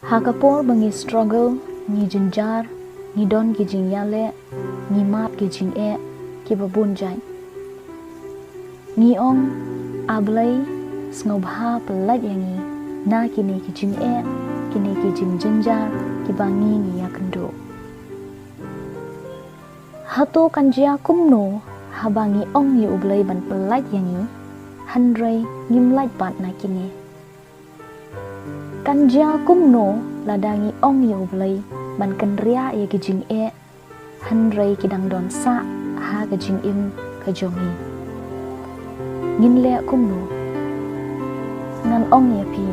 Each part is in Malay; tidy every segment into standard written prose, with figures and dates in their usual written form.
Hakapor bangi struggle ni jinjar ni don ki jing yale ni mat ki jing ki babun jai ni ong ablay snobha pelat yangi na kini ki jing kini ki jing jinjar ki bangi ni yakendo hato kanjia kumno habangi ong ye ublay ban pelat yangi handray ngimlait pat na kini kanjia kumno ladangi ong ye ublay ban kenria ye ki jing handray kidang don sa ha ka jing im ka jongi ngin le kumno ngan ong ye pi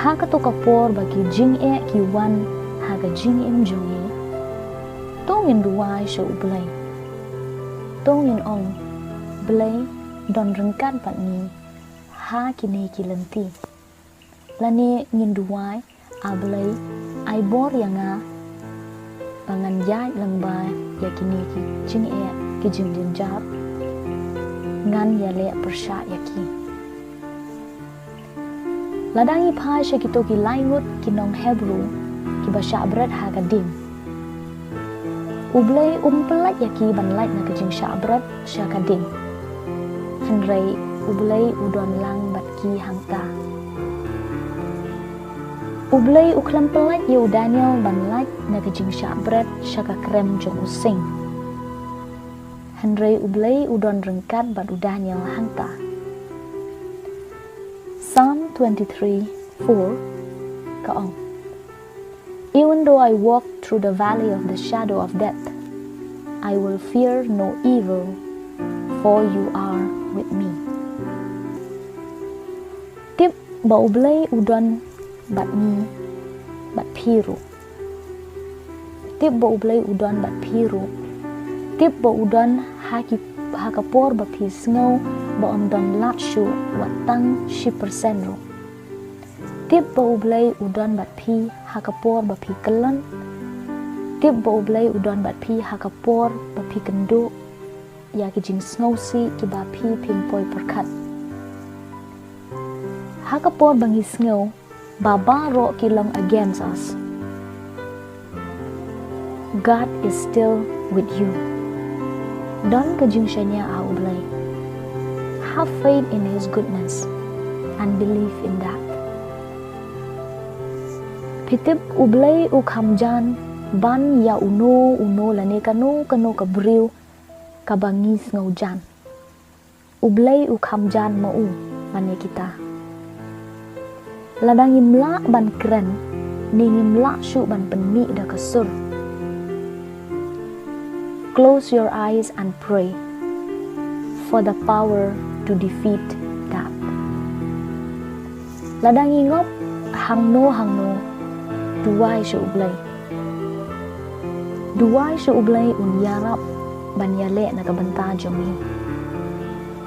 ha ka to kapor bagi jing ki wan ha ka jing im jongi tong in duwai sho ublay tong in ong blay don rengkat pat ni ha kini ki lenti lani ngin duwai ablay ai bor yanga bangan yai langbai ya kini ki jing ki jing jinjar ngan ya le persha yaki ladangi phai shekito ki laingut ki nong hebru ki basha abrat ha gadim ublay pelat yaki ban lait na ki jing sha abrat sha gadim handrai ublay udon lang bat ki hangta ublay uklam pelat ye Daniel ban lait na ki jing sha abrat sha ka krem jong using handrai ublay udon rengkat bat Daniel hangta Psalm 23:4 kaong Even though I walk through the valley of the shadow of death, I will fear no evil, for you are with me. Tip ba ublay udon bat ni bat piru. Tip ba ublay udon bat piru. Tip ba udon hakapor ba pi snow ba don lat shu watang 10% ro. Tip ba ublay udon bat pi hakapor ba pi kelon. Tip ba ublay udon bat pi hakapor ba pi kendo ya ki jing snow si ki ba pi pimpoi perkat. Hakapor bangi snow ba ro ki long against us. God is still with you. Don ka jing shanya a ublay. Have faith in his goodness and believe in that. Pitip ublay ukhamjan ban ya uno lane kano kabriu kabangis ngaujan. Ublay ukhamjan mau bane kita. Ladang imla ban keren ni imla shu ban penmi da kasur. Close your eyes and pray for the power to defeat that. Ladang ingop hangno duwai shu ublay. Duwai shu ublay iarap ban yale na kabanta jomi.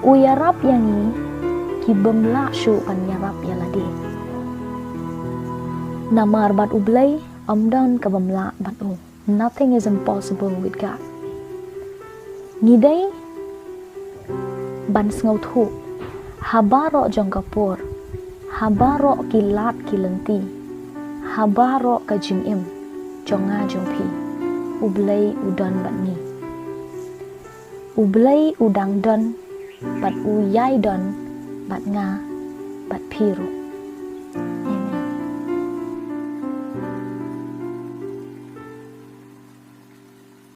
Iarap yangi ki bemla shu ban yarap yalade. Namar bat ublay amdan kabamla bat u. Nothing is impossible with God. Ngidai ban sngaw thu habaro jong kapor habaro kilat kilenti habaro ka jing im jonga jong pi ublay udon bat ni ublay udang don bat uyai don bat nga bat piru